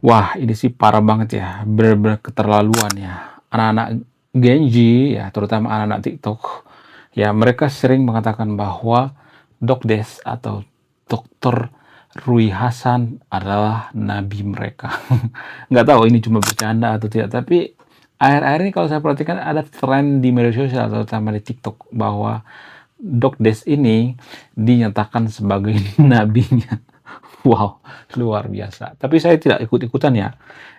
Wah, ini sih parah banget ya, bener-bener keterlaluan ya. Anak-anak Gen Z ya, terutama anak-anak TikTok, ya mereka sering mengatakan bahwa Dokdes atau Dokter Rui Hasan adalah nabi mereka. Nggak tahu ini cuma bercanda atau tidak, tapi akhir-akhir ini kalau saya perhatikan ada tren di media sosial, terutama di TikTok, bahwa Dokdes ini dinyatakan sebagai nabinya. Wow, luar biasa. Tapi saya tidak ikut-ikutan ya.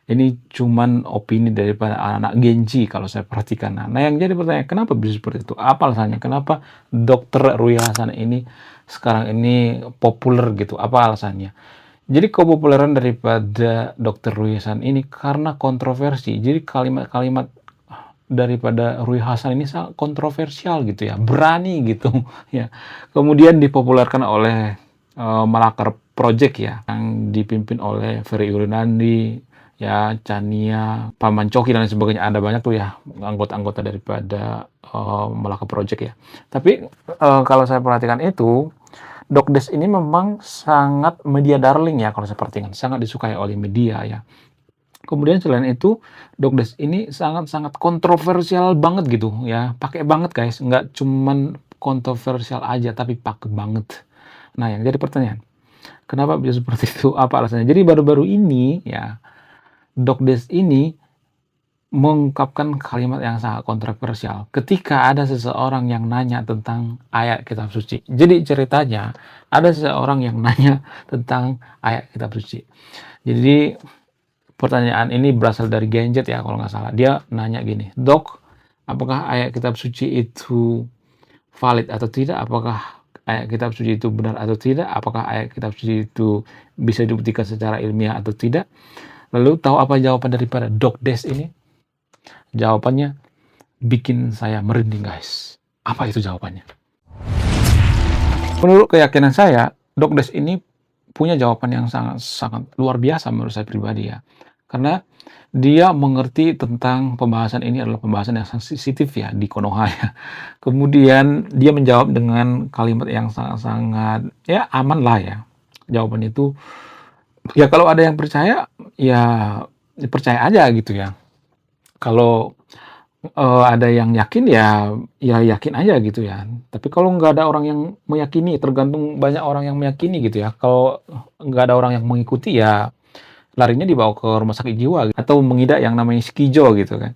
Ini cuman opini daripada anak-anak Gen Z kalau saya perhatikan. Nah, yang jadi pertanyaan, kenapa bisa seperti itu? Apa alasannya? Kenapa Dokter Rui Hasan ini sekarang ini populer gitu? Apa alasannya? Jadi kepopuleran daripada Dokter Rui Hasan ini karena kontroversi. Jadi kalimat-kalimat daripada Rui Hasan ini sangat kontroversial gitu ya, berani gitu ya. Kemudian dipopulerkan oleh Malakar Project ya, yang dipimpin oleh Ferry Yurinandi, ya, Chania, Paman Coki dan lain sebagainya. Ada banyak tuh ya anggota-anggota daripada Malaka Project ya. Tapi kalau saya perhatikan itu, Dokdes ini memang sangat media darling ya kalau saya perhatikan, sangat disukai oleh media ya. Kemudian selain itu, Dokdes ini sangat-sangat kontroversial banget gitu ya, pakai banget guys, nggak cuman kontroversial aja tapi pakai banget. Nah, yang jadi pertanyaan, kenapa bisa seperti itu? Apa alasannya? Jadi baru-baru ini ya, Dokdes ini mengungkapkan kalimat yang sangat kontroversial ketika ada seseorang yang nanya tentang ayat kitab suci. Jadi ceritanya ada seseorang yang nanya tentang ayat kitab suci. Jadi pertanyaan ini berasal dari Genjet ya kalau nggak salah. Dia nanya gini, "Dok, apakah ayat kitab suci itu valid atau tidak? Apakah ayat kitab suci itu benar atau tidak? Apakah ayat kitab suci itu bisa dibuktikan secara ilmiah atau tidak?" Lalu tahu apa jawaban daripada Dokdes ini? Jawabannya bikin saya merinding, guys. Apa itu jawabannya? Menurut keyakinan saya, Dokdes ini punya jawaban yang sangat sangat luar biasa menurut saya pribadi ya. Karena dia mengerti tentang pembahasan ini adalah pembahasan yang sensitif ya di Konoha ya. Kemudian dia menjawab dengan kalimat yang sangat-sangat ya aman lah ya. Jawaban itu ya kalau ada yang percaya ya percaya aja gitu ya. Kalau ada yang yakin ya, ya yakin aja gitu ya. Tapi kalau nggak ada orang yang meyakini, tergantung banyak orang yang meyakini gitu ya. Kalau nggak ada orang yang mengikuti ya larinya dibawa ke rumah sakit jiwa atau mengidap yang namanya skizo gitu kan.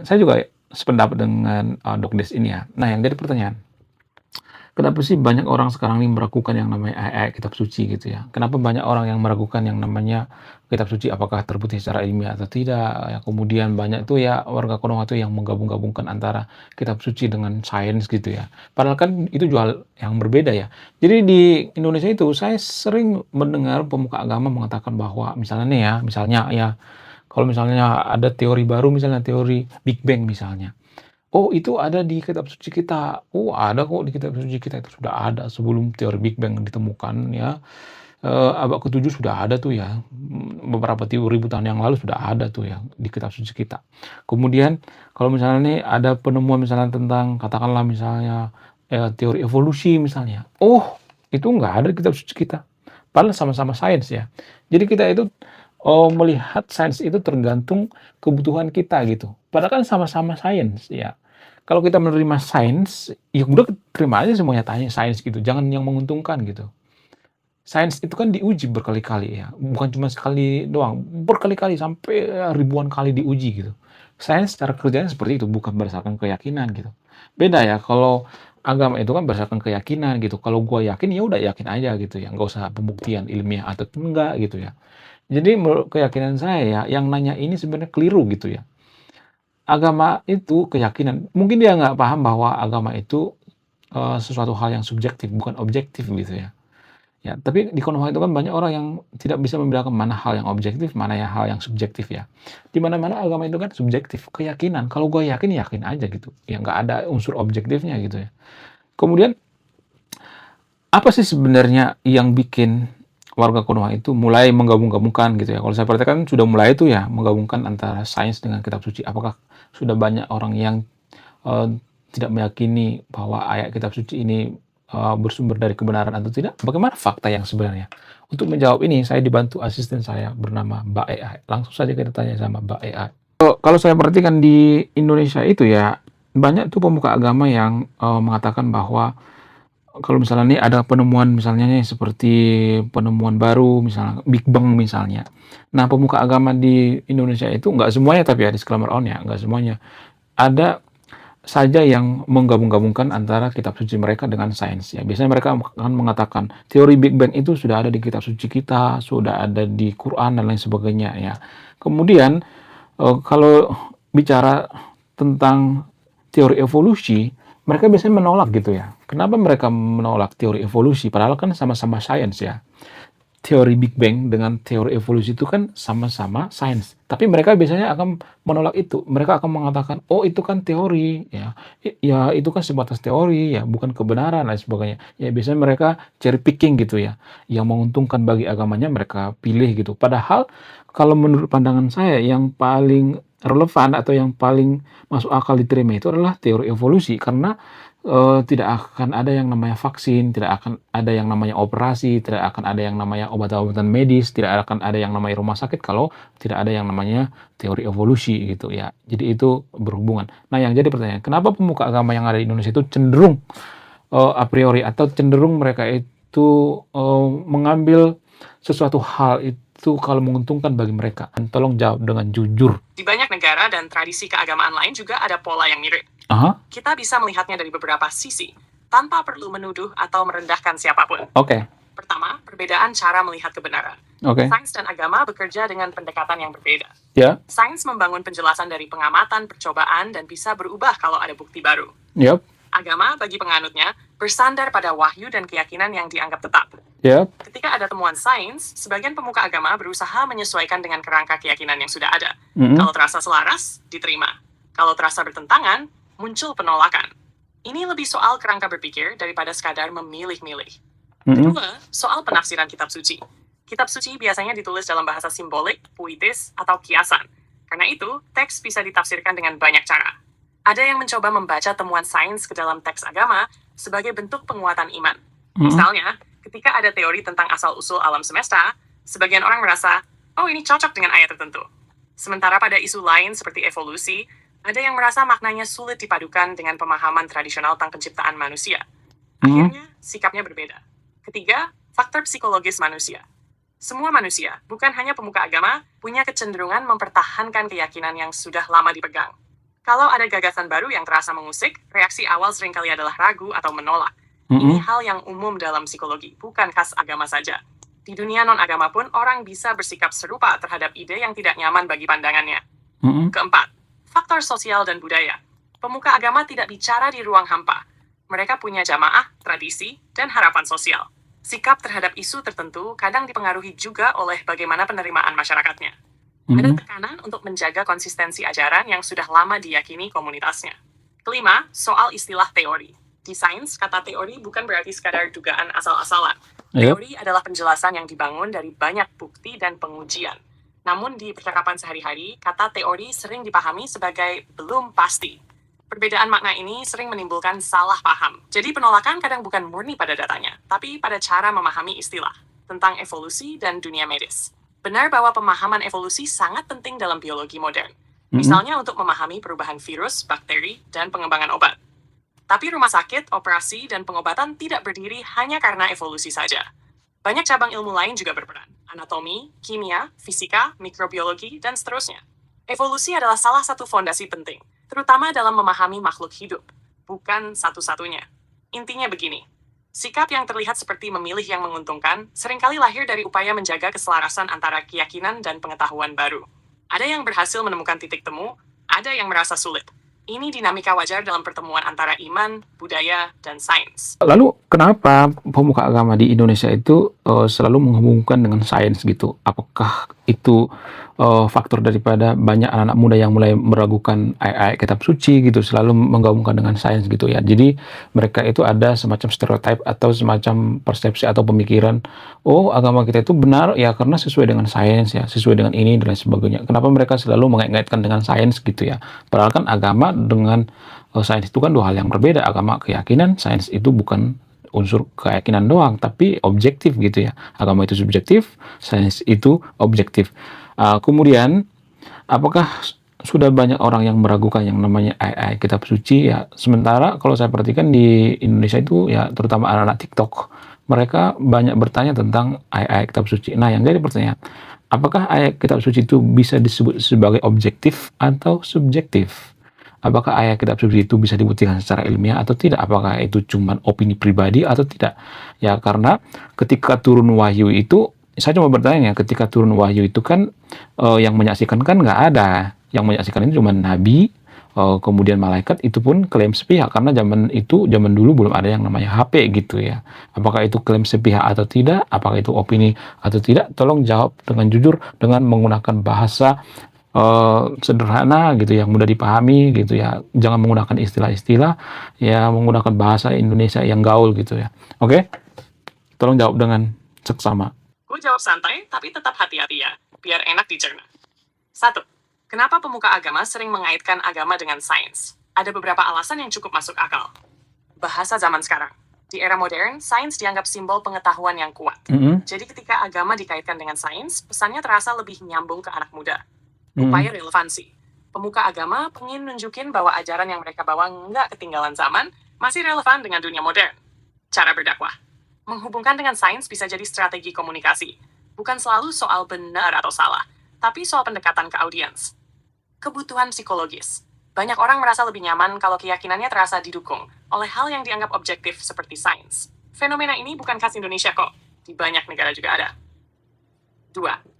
Saya juga sependapat dengan Dokdes ini ya. Nah, yang jadi pertanyaan, kenapa sih banyak orang sekarang ini meragukan yang namanya ayat kitab suci gitu ya? Kenapa banyak orang yang meragukan yang namanya kitab suci apakah terbukti secara ilmiah atau tidak? Ya, kemudian banyak tuh ya warga Konoha tuh yang menggabung-gabungkan antara kitab suci dengan sains gitu ya. Padahal kan itu jual yang berbeda ya. Jadi di Indonesia itu saya sering mendengar pemuka agama mengatakan bahwa misalnya nih ya, misalnya ya kalau misalnya ada teori baru misalnya teori Big Bang misalnya. Oh, itu ada di kitab suci kita. Oh, ada kok di kitab suci kita, itu sudah ada sebelum teori Big Bang ditemukan ya, abad ke-7 sudah ada tuh ya, beberapa ribu tahun yang lalu sudah ada tuh ya di kitab suci kita. Kemudian kalau misalnya nih ada penemuan misalnya tentang katakanlah misalnya, teori evolusi misalnya, oh itu nggak ada di kitab suci kita, padahal sama-sama sains ya. Jadi kita itu, melihat sains itu tergantung kebutuhan kita gitu, padahal kan sama-sama sains ya. Kalau kita menerima sains, ya udah terima aja semuanya tanya sains gitu, jangan yang menguntungkan gitu. Sains itu kan diuji berkali-kali ya, bukan cuma sekali doang, berkali-kali sampai ribuan kali diuji gitu. Sains secara kerjanya seperti itu, bukan berdasarkan keyakinan gitu. Beda ya kalau agama itu kan berdasarkan keyakinan gitu, kalau gua yakin ya udah yakin aja gitu ya, nggak usah pembuktian ilmiah atau enggak gitu ya. Jadi menurut keyakinan saya ya, yang nanya ini sebenarnya keliru gitu ya. Agama itu keyakinan, mungkin dia nggak paham bahwa agama itu, sesuatu hal yang subjektif, bukan objektif gitu ya. Ya, tapi di Konoha itu kan banyak orang yang tidak bisa membedakan mana hal yang objektif, mana ya hal yang subjektif ya. Di mana-mana agama itu kan subjektif, keyakinan. Kalau gue yakin, yakin aja gitu. Ya nggak ada unsur objektifnya gitu ya. Kemudian, apa sih sebenarnya yang bikin warga Konoha itu mulai menggabung-gabungkan gitu ya? Kalau saya perhatikan sudah mulai itu ya, menggabungkan antara sains dengan kitab suci. Apakah sudah banyak orang yang, eee, tidak meyakini bahwa ayat kitab suci ini, bersumber dari kebenaran atau tidak? Bagaimana fakta yang sebenarnya? Untuk menjawab ini, saya dibantu asisten saya bernama Mbak AI. Langsung saja kita tanya sama Mbak AI. Kalau saya perhatikan di Indonesia itu ya, banyak tuh pemuka agama yang, mengatakan bahwa kalau misalnya nih ada penemuan misalnya nih seperti penemuan baru misalnya Big Bang misalnya. Nah, pemuka agama di Indonesia itu nggak semuanya tapi ya disclaimer on ya, nggak semuanya. Ada saja yang menggabung-gabungkan antara kitab suci mereka dengan sains ya. Biasanya mereka akan mengatakan teori Big Bang itu sudah ada di kitab suci kita, sudah ada di Quran dan lain sebagainya ya. Kemudian kalau bicara tentang teori evolusi, mereka biasanya menolak gitu ya. Kenapa mereka menolak teori evolusi? Padahal kan sama-sama sains ya. Teori Big Bang dengan teori evolusi itu kan sama-sama sains. Tapi mereka biasanya akan menolak itu. Mereka akan mengatakan, oh itu kan teori, ya, ya itu kan sebatas teori, ya bukan kebenaran dan sebagainya. Ya biasanya mereka cherry picking gitu ya, yang menguntungkan bagi agamanya mereka pilih gitu. Padahal kalau menurut pandangan saya yang paling relevan atau yang paling masuk akal diterima itu adalah teori evolusi karena tidak akan ada yang namanya vaksin, tidak akan ada yang namanya operasi, tidak akan ada yang namanya obat-obatan medis, tidak akan ada yang namanya rumah sakit kalau tidak ada yang namanya teori evolusi gitu ya. Jadi itu berhubungan. Nah, yang jadi pertanyaan, kenapa pemuka agama yang ada di Indonesia itu cenderung a priori atau cenderung mereka itu mengambil sesuatu hal itu kalau menguntungkan bagi mereka? Tolong jawab dengan jujur. Di banyak negara dan tradisi keagamaan lain juga ada pola yang mirip. Aha, Kita bisa melihatnya dari beberapa sisi, tanpa perlu menuduh atau merendahkan siapapun. oke, Pertama, perbedaan cara melihat kebenaran. oke, Sains dan agama bekerja dengan pendekatan yang berbeda. ya, Sains membangun penjelasan dari pengamatan, percobaan, dan bisa berubah kalau ada bukti baru. yep, Agama, bagi penganutnya, bersandar pada wahyu dan keyakinan yang dianggap tetap. yep, Ketika ada temuan sains, sebagian pemuka agama berusaha menyesuaikan dengan kerangka keyakinan yang sudah ada. mm-mm, Kalau terasa selaras, diterima. Kalau terasa bertentangan, muncul penolakan. Ini lebih soal kerangka berpikir daripada sekadar memilih-milih. mm-mm, Kedua, soal penafsiran kitab suci. Kitab suci biasanya ditulis dalam bahasa simbolik, puitis, atau kiasan. Karena itu, teks bisa ditafsirkan dengan banyak cara. Ada yang mencoba membaca temuan sains ke dalam teks agama sebagai bentuk penguatan iman. mm-mm, Misalnya, ketika ada teori tentang asal-usul alam semesta, sebagian orang merasa, oh ini cocok dengan ayat tertentu. Sementara pada isu lain seperti evolusi, ada yang merasa maknanya sulit dipadukan dengan pemahaman tradisional tentang penciptaan manusia. mm-mm, Akhirnya, sikapnya berbeda. Ketiga, faktor psikologis manusia. Semua manusia, bukan hanya pemuka agama, punya kecenderungan mempertahankan keyakinan yang sudah lama dipegang. Kalau ada gagasan baru yang terasa mengusik, reaksi awal seringkali adalah ragu atau menolak. Ini mm-mm, hal yang umum dalam psikologi, bukan khas agama saja. Di dunia non-agama pun, orang bisa bersikap serupa terhadap ide yang tidak nyaman bagi pandangannya. mm-mm, Keempat, faktor sosial dan budaya. Pemuka agama tidak bicara di ruang hampa. Mereka punya jamaah, tradisi, dan harapan sosial. Sikap terhadap isu tertentu kadang dipengaruhi juga oleh bagaimana penerimaan masyarakatnya. Ada mm-mm, tekanan untuk menjaga konsistensi ajaran yang sudah lama diyakini komunitasnya. Kelima, soal istilah teori. Di sains, kata teori bukan berarti sekadar dugaan asal-asalan. yep, Teori adalah penjelasan yang dibangun dari banyak bukti dan pengujian. Namun di percakapan sehari-hari, kata teori sering dipahami sebagai belum pasti. Perbedaan makna ini sering menimbulkan salah paham. Jadi penolakan kadang bukan murni pada datanya, tapi pada cara memahami istilah tentang evolusi dan dunia medis. Benar bahwa pemahaman evolusi sangat penting dalam biologi modern. mm-mm, Misalnya untuk memahami perubahan virus, bakteri, dan pengembangan obat. Tapi rumah sakit, operasi, dan pengobatan tidak berdiri hanya karena evolusi saja. Banyak cabang ilmu lain juga berperan. Anatomi, kimia, fisika, mikrobiologi, dan seterusnya. Evolusi adalah salah satu fondasi penting, terutama dalam memahami makhluk hidup, bukan satu-satunya. Intinya begini, sikap yang terlihat seperti memilih yang menguntungkan seringkali lahir dari upaya menjaga keselarasan antara keyakinan dan pengetahuan baru. Ada yang berhasil menemukan titik temu, ada yang merasa sulit. Ini dinamika wajar dalam pertemuan antara iman, budaya, dan sains. Lalu kenapa pemuka agama di Indonesia itu selalu menghubungkan dengan sains gitu? Apakah itu faktor daripada banyak anak-anak muda yang mulai meragukan ayat-ayat kitab suci gitu, selalu menggabungkan dengan sains gitu ya? Jadi mereka itu ada semacam stereotip atau semacam persepsi atau pemikiran, oh agama kita itu benar ya karena sesuai dengan sains ya, sesuai dengan ini dan lain sebagainya. Kenapa mereka selalu mengait-ngaitkan dengan sains gitu ya? Padahal kan agama dengan sains itu kan dua hal yang berbeda. Agama keyakinan, sains itu bukan unsur keyakinan doang, tapi objektif gitu ya. Agama itu subjektif, sains itu objektif. Kemudian, apakah sudah banyak orang yang meragukan yang namanya AI kitab suci ya? Sementara kalau saya perhatikan di Indonesia itu ya, terutama anak-anak TikTok, mereka banyak bertanya tentang AI kitab suci. Nah, yang jadi pertanyaan, apakah ayat kitab suci itu bisa disebut sebagai objektif atau subjektif? Apakah ayat kitab suci itu bisa dibuktikan secara ilmiah atau tidak? Apakah itu cuma opini pribadi atau tidak? Ya, karena ketika turun wahyu itu, saya cuma bertanya, ketika turun wahyu itu kan yang menyaksikan kan nggak ada. Yang menyaksikan itu cuma nabi, kemudian malaikat, itu pun klaim sepihak karena zaman dulu belum ada yang namanya HP gitu ya. Apakah itu klaim sepihak atau tidak? Apakah itu opini atau tidak? Tolong jawab dengan jujur dengan menggunakan bahasa sederhana gitu yang mudah dipahami gitu ya. Jangan menggunakan istilah-istilah ya, menggunakan bahasa Indonesia yang gaul gitu ya. Oke? Tolong jawab dengan seksama. Gue jawab santai, tapi tetap hati-hati ya, biar enak dicerna. 1. Kenapa pemuka agama sering mengaitkan agama dengan sains? Ada beberapa alasan yang cukup masuk akal. Bahasa zaman sekarang. Di era modern, sains dianggap simbol pengetahuan yang kuat. Jadi ketika agama dikaitkan dengan sains, pesannya terasa lebih nyambung ke anak muda. Upaya relevansi. Pemuka agama pengen nunjukin bahwa ajaran yang mereka bawa nggak ketinggalan zaman, masih relevan dengan dunia modern. Cara berdakwah. Menghubungkan dengan sains bisa jadi strategi komunikasi. Bukan selalu soal benar atau salah, tapi soal pendekatan ke audiens. Kebutuhan psikologis. Banyak orang merasa lebih nyaman kalau keyakinannya terasa didukung oleh hal yang dianggap objektif seperti sains. Fenomena ini bukan khas Indonesia kok, di banyak negara juga ada. 2.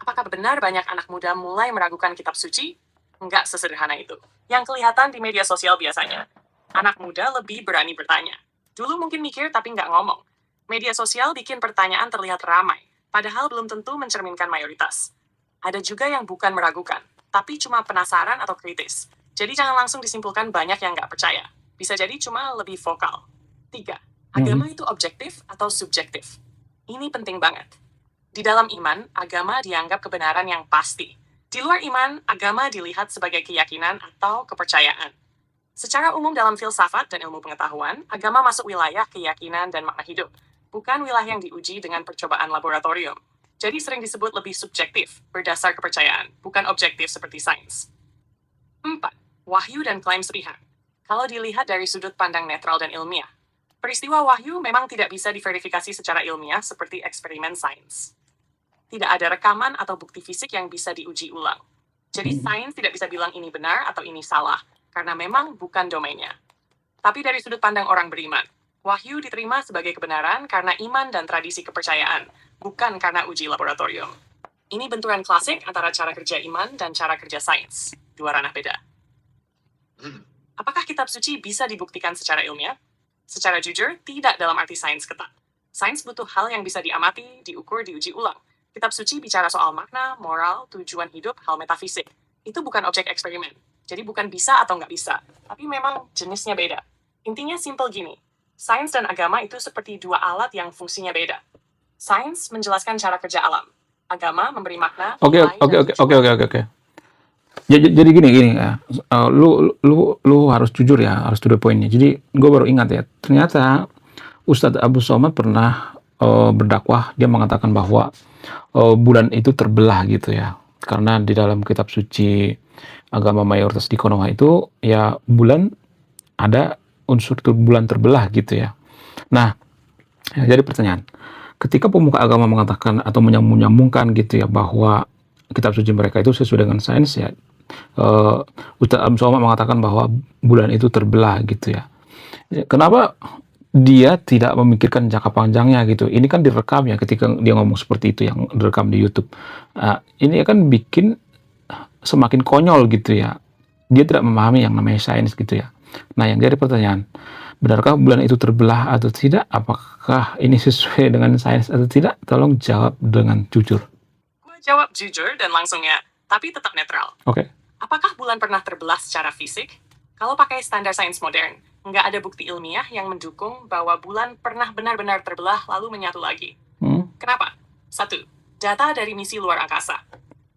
Apakah benar banyak anak muda mulai meragukan kitab suci? Enggak sesederhana itu. Yang kelihatan di media sosial biasanya. Anak muda lebih berani bertanya. Dulu mungkin mikir tapi nggak ngomong. Media sosial bikin pertanyaan terlihat ramai, padahal belum tentu mencerminkan mayoritas. Ada juga yang bukan meragukan, tapi cuma penasaran atau kritis. Jadi jangan langsung disimpulkan banyak yang nggak percaya. Bisa jadi cuma lebih vokal. 3. Agama itu objektif atau subjektif? Ini penting banget. Di dalam iman, agama dianggap kebenaran yang pasti. Di luar iman, agama dilihat sebagai keyakinan atau kepercayaan. Secara umum dalam filsafat dan ilmu pengetahuan, agama masuk wilayah keyakinan dan makna hidup, bukan wilayah yang diuji dengan percobaan laboratorium. Jadi sering disebut lebih subjektif, berdasar kepercayaan, bukan objektif seperti sains. 4. Wahyu dan klaim sepihak. Kalau dilihat dari sudut pandang netral dan ilmiah, peristiwa wahyu memang tidak bisa diverifikasi secara ilmiah seperti eksperimen sains. Tidak ada rekaman atau bukti fisik yang bisa diuji ulang. Jadi sains tidak bisa bilang ini benar atau ini salah, karena memang bukan domainnya. Tapi dari sudut pandang orang beriman, wahyu diterima sebagai kebenaran karena iman dan tradisi kepercayaan, bukan karena uji laboratorium. Ini benturan klasik antara cara kerja iman dan cara kerja sains. Dua ranah beda. Apakah kitab suci bisa dibuktikan secara ilmiah? Secara jujur, tidak dalam arti sains ketat. Sains butuh hal yang bisa diamati, diukur, diuji ulang. Kitab suci bicara soal makna, moral, tujuan hidup, hal metafisik. Itu bukan objek eksperimen. Jadi bukan bisa atau nggak bisa, tapi memang jenisnya beda. Intinya simple gini, sains dan agama itu seperti dua alat yang fungsinya beda. Sains menjelaskan cara kerja alam. Agama memberi makna. Oke. Jadi gini ya. Lu harus jujur ya, harus to the point-nya. Jadi gue baru ingat ya, ternyata Ustadz Abu Somad pernah berdakwah, dia mengatakan bahwa bulan itu terbelah gitu ya. Karena di dalam kitab suci agama mayoritas di Konoha itu ya bulan ada unsur bulan terbelah gitu ya. Nah, ya, jadi pertanyaan, ketika pemuka agama mengatakan atau menyambungkan gitu ya bahwa kitab suci mereka itu sesuai dengan sains ya, Ustadz Abu Somad mengatakan bahwa bulan itu terbelah gitu ya. Kenapa dia tidak memikirkan jangka panjangnya gitu? Ini kan direkam ya, ketika dia ngomong seperti itu yang direkam di YouTube. Ini akan bikin semakin konyol gitu ya. Dia tidak memahami yang namanya sains gitu ya. Nah, yang jadi pertanyaan, benarkah bulan itu terbelah atau tidak? Apakah ini sesuai dengan sains atau tidak? Tolong jawab dengan jujur. Gue jawab jujur dan langsung ya, tapi tetap netral. Oke. Apakah bulan pernah terbelah secara fisik? Kalau pakai standar sains modern, nggak ada bukti ilmiah yang mendukung bahwa bulan pernah benar-benar terbelah lalu menyatu lagi. Kenapa? 1. Data dari misi luar angkasa.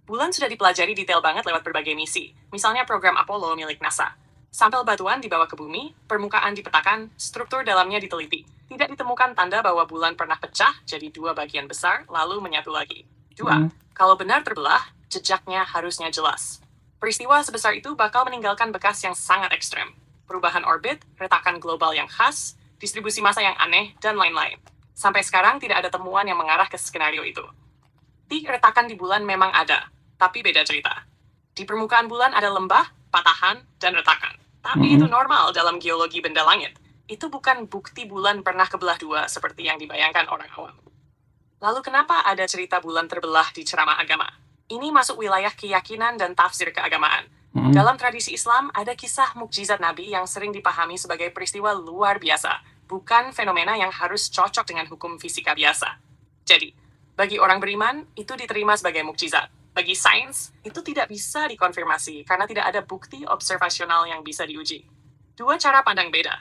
Bulan sudah dipelajari detail banget lewat berbagai misi, misalnya program Apollo milik NASA. Sampel batuan dibawa ke bumi, permukaan dipetakan, struktur dalamnya diteliti. Tidak ditemukan tanda bahwa bulan pernah pecah jadi dua bagian besar lalu menyatu lagi. Dua, Hmm. kalau benar terbelah, jejaknya harusnya jelas. Peristiwa sebesar itu bakal meninggalkan bekas yang sangat ekstrem. Perubahan orbit, retakan global yang khas, distribusi massa yang aneh, dan lain-lain. Sampai sekarang tidak ada temuan yang mengarah ke skenario itu. Retakan di bulan memang ada, tapi beda cerita. Di permukaan bulan ada lembah, patahan, dan retakan. Tapi itu normal dalam geologi benda langit. Itu bukan bukti bulan pernah kebelah dua seperti yang dibayangkan orang awam. Lalu kenapa ada cerita bulan terbelah di ceramah agama? Ini masuk wilayah keyakinan dan tafsir keagamaan. Dalam tradisi Islam, ada kisah mukjizat Nabi yang sering dipahami sebagai peristiwa luar biasa, bukan fenomena yang harus cocok dengan hukum fisika biasa. Jadi, bagi orang beriman, itu diterima sebagai mukjizat. Bagi sains, itu tidak bisa dikonfirmasi karena tidak ada bukti observasional yang bisa diuji. Dua cara pandang beda.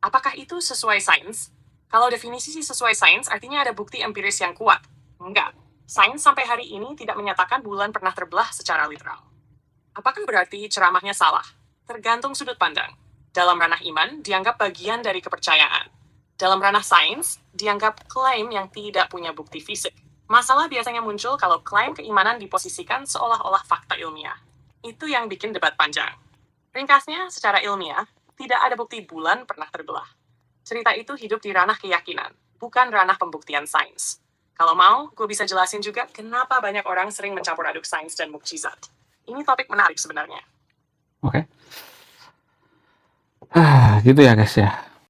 Apakah itu sesuai sains? Kalau definisi sesuai sains, artinya ada bukti empiris yang kuat. Enggak. Sains sampai hari ini tidak menyatakan bulan pernah terbelah secara literal. Apakah berarti ceramahnya salah? Tergantung sudut pandang. Dalam ranah iman, dianggap bagian dari kepercayaan. Dalam ranah sains, dianggap klaim yang tidak punya bukti fisik. Masalah biasanya muncul kalau klaim keimanan diposisikan seolah-olah fakta ilmiah. Itu yang bikin debat panjang. Ringkasnya, secara ilmiah, tidak ada bukti bulan pernah terbelah. Cerita itu hidup di ranah keyakinan, bukan ranah pembuktian sains. Kalau mau, gue bisa jelasin juga kenapa banyak orang sering mencampur aduk sains dan mukjizat. Ini topik menarik sebenarnya. Oke. Gitu ya guys ya.